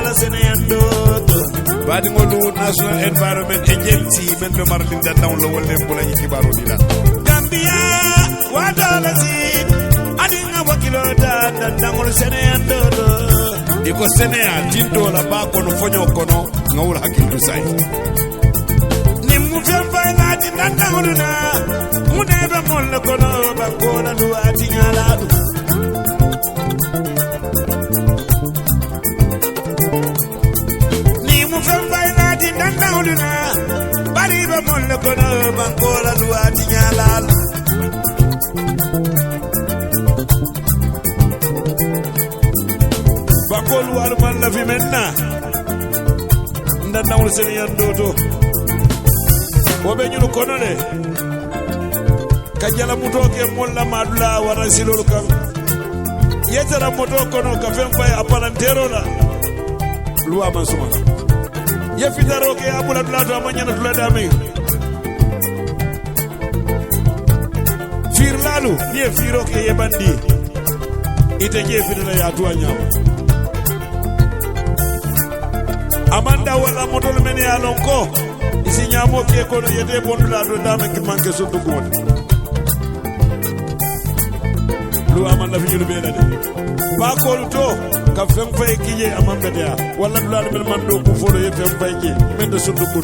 bankola seneyando badi ngolu National Environment Agency men be martin da down lo wolle bula yikibaro dila Gambia wadala si adinga wakilo da ngol seneyando iko senea tindo la bako no fonyo kono ngawul hakilu sai nimu femfa ngati ndangoluna mudebe molle kono bankola duati nyaladu nimu femfa ngati ndangoluna baribe molle kono bankola duati nyaladu bakol war man la fi menna ndan nawul sen yandoto wobe nyunu kono le kajala mutoke molla madula wara silol kan yetara moto kono ka fem fay apalantero la luwa man suma ye fitaro ke abula dula to amanya na dula dame firlalu ye firo ke ye bandi ite je fitala ya tuwa nyawo amanda wala modol meni alonko isi nyamo ke kono yede bondula do dama ki manke so to ko lu amanda fi yulu bela de ba ko to ka fem fay kije amambe dia wala dula de man do ko folo ye fem fay ki men de so to ko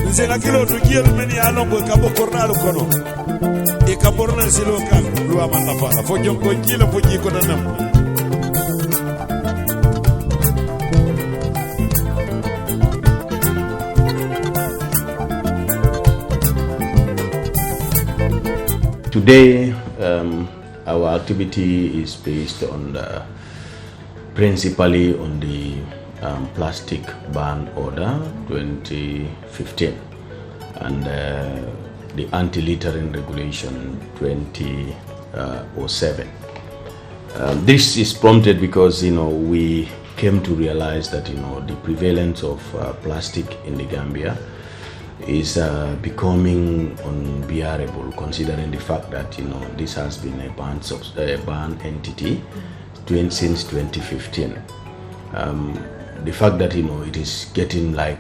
nze na kilo to kiel meni alonko ka bo kornalo kono e ka borna silo kan lu amanda fa fo jonko kilo fo ji ko danam Today, our activity is based on principally on the plastic ban order 2015 and the anti-littering regulation 2007. This is prompted because we came to realize that the prevalence of plastic in the Gambia is becoming unbearable, considering the fact that this has been a banned entity since 2015. The fact that it is getting like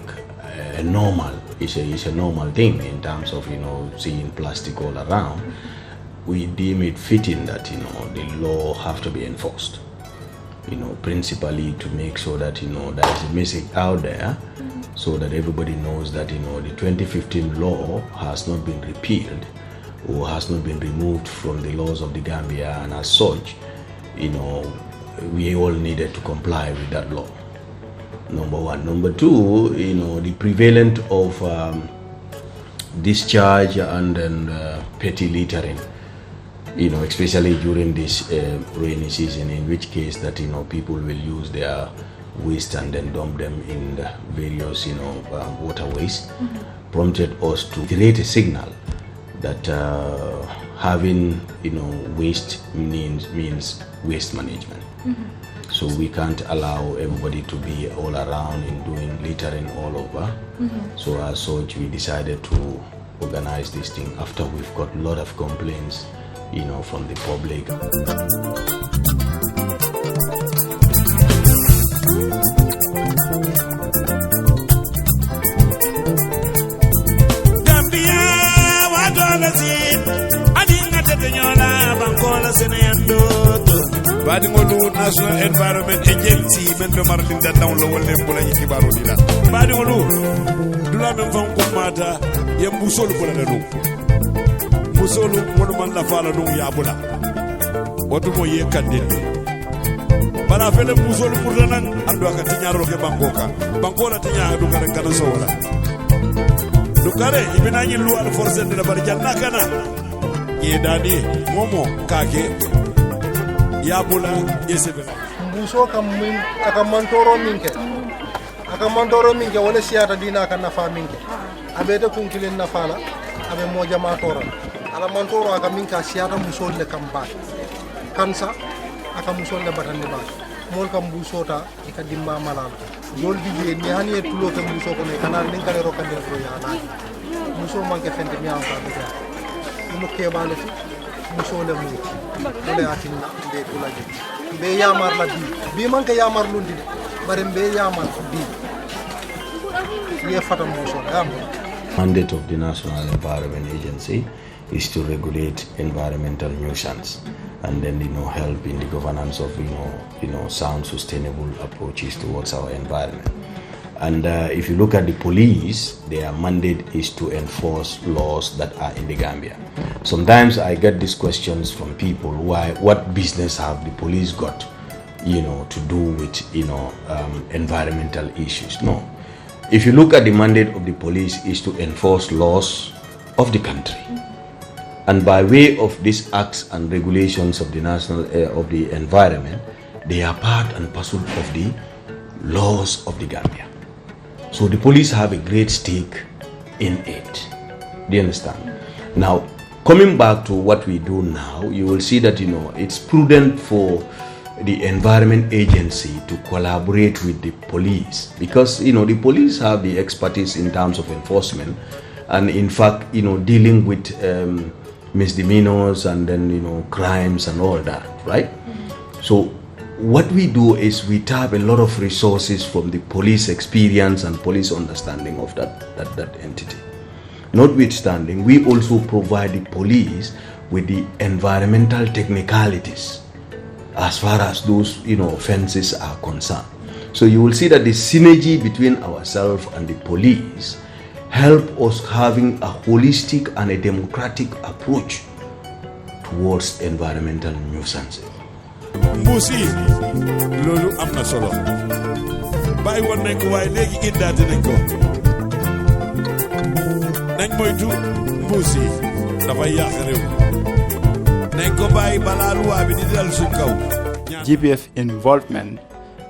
a normal is a normal thing in terms of seeing plastic all around. We deem it fitting that the law have to be enforced. Principally to make sure that there is a message out there, so that everybody knows that the 2015 law has not been repealed or has not been removed from the laws of the Gambia, and as such, we all needed to comply with that law. Number one. Number two, the prevalence of discharge and then petty littering, especially during this rainy season, in which case that people will use their waste and then dump them in the various waterways, prompted us to create a signal that having waste means waste management. So we can't allow everybody to be all around in doing littering all over. So as such, we decided to organize this thing after we've got a lot of complaints from the public. Badi ngolu National Environment Agency men be martin da down lo wolle bula yikibaro dila badi ngolu dula men fam ko mata ye musolu bula da dum musolu modu man la fala dum ya bula wodu mo ye kandinde bala fele musolu burda nan ando ka tinyaro ke banko la tinya du kare kana so wala du kare ibina nyi lu al force de la bar janna kana ye dadi momo kake yabula yesebe mbuso kam min aka mantoro minke wala siyata dina kan nafa minke abete kunkilen nafala abe moja matora ala mantoro aka minka siyata mbuso le kamba kansa aka mbuso le batande ba mol kam mbuso ta ika dimba malal dol dije ni hani e tulo kam mbuso ko ne kana nin kale rokande ko ya na mbuso manke fente mi am ta be mo ke balati mbuso le mu dole atinna be tulaje be yamar la bi man ka yamar lundi bare be yamar bi ye fatam mo so Mandate of the National Environment Agency is to regulate environmental nuisance and then help in the governance of sound sustainable approaches towards our environment. And if you look at the police, their mandate is to enforce laws that are in the Gambia. Sometimes I get these questions from people: what business have the police got to do with environmental issues? No. If you look at the mandate of the police is to enforce laws of the country, and by way of these acts and regulations of the of the environment, they are part and parcel of the laws of the Gambia. So the police have a great stake in it. Do you understand? Now, coming back to what we do now, you will see that it's prudent for the environment agency to collaborate with the police, because the police have the expertise in terms of enforcement, and in fact dealing with misdemeanors and then crimes and all that, right? So what we do is we tap a lot of resources from the police experience and police understanding of that entity. Notwithstanding, we also provide the police with the environmental technicalities as far as those offenses are concerned. So you will see that the synergy between ourselves and the police help us having a holistic and a democratic approach towards environmental nuisances. Musi lolu amna solo bay won nañ ko way legi indaate nañ ko nañ moytu musi dafa yaax rew nañ ko bay bala loi bi di dal suñ kaw. GPF involvement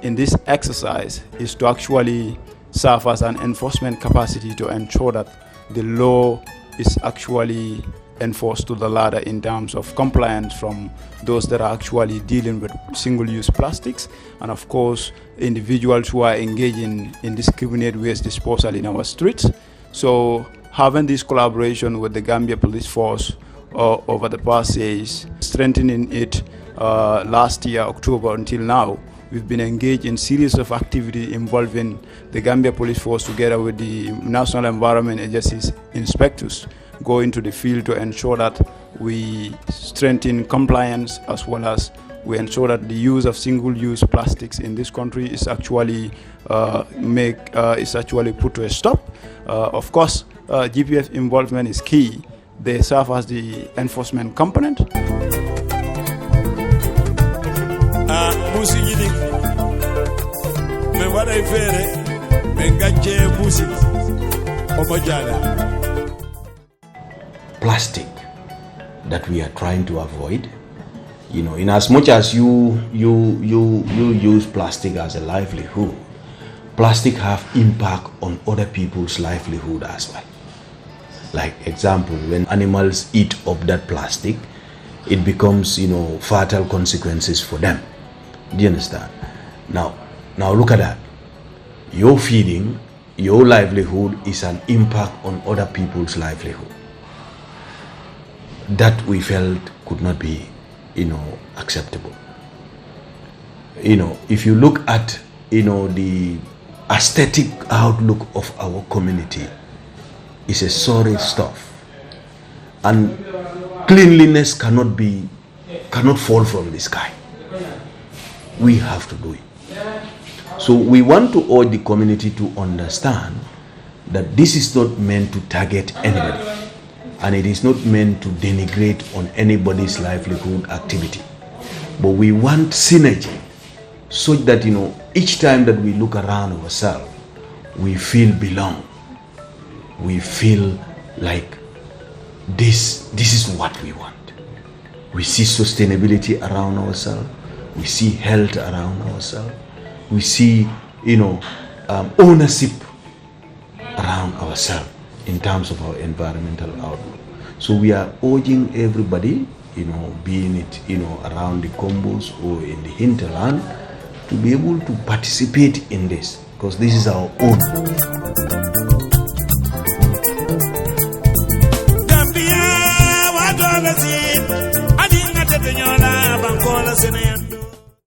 in this exercise is to actually serve as an enforcement capacity to ensure that the law is actually enforced to the ladder in terms of compliance from those that are actually dealing with single-use plastics, and of course individuals who are engaging in indiscriminate waste disposal in our streets. So having this collaboration with the Gambia Police Force over the past years, strengthening it last year October until now, we've been engaged in series of activity involving the Gambia Police Force together with the National Environment Agency's inspectors, go into the field to ensure that we strengthen compliance, as well as we ensure that the use of single-use plastics in this country is actually put to a stop. Of course, GPF involvement is key. They serve as the enforcement component. Musigini me wada fere me gaje musik omojana. Plastic that we are trying to avoid, in as much as you use plastic as a livelihood, plastic have impact on other people's livelihood as well. Like example, when animals eat up that plastic, it becomes fatal consequences for them. Do you understand? Now look at that. Your feeding, your livelihood is an impact on other people's livelihood. That we felt could not be, acceptable. If you look at, the aesthetic outlook of our community, is a sorry stuff, and cleanliness cannot fall from the sky. We have to do it. So we want to urge the community to understand that this is not meant to target anybody, and it is not meant to denigrate on anybody's livelihood activity. But we want synergy, so that each time that we look around ourselves, we feel belong. We feel like this is what we want. We see sustainability around ourselves. We see health around ourselves. We see, ownership around ourselves in terms of our environmental outlook. So we are urging everybody, being it, around the combos or in the hinterland, to be able to participate in this, because this is our own.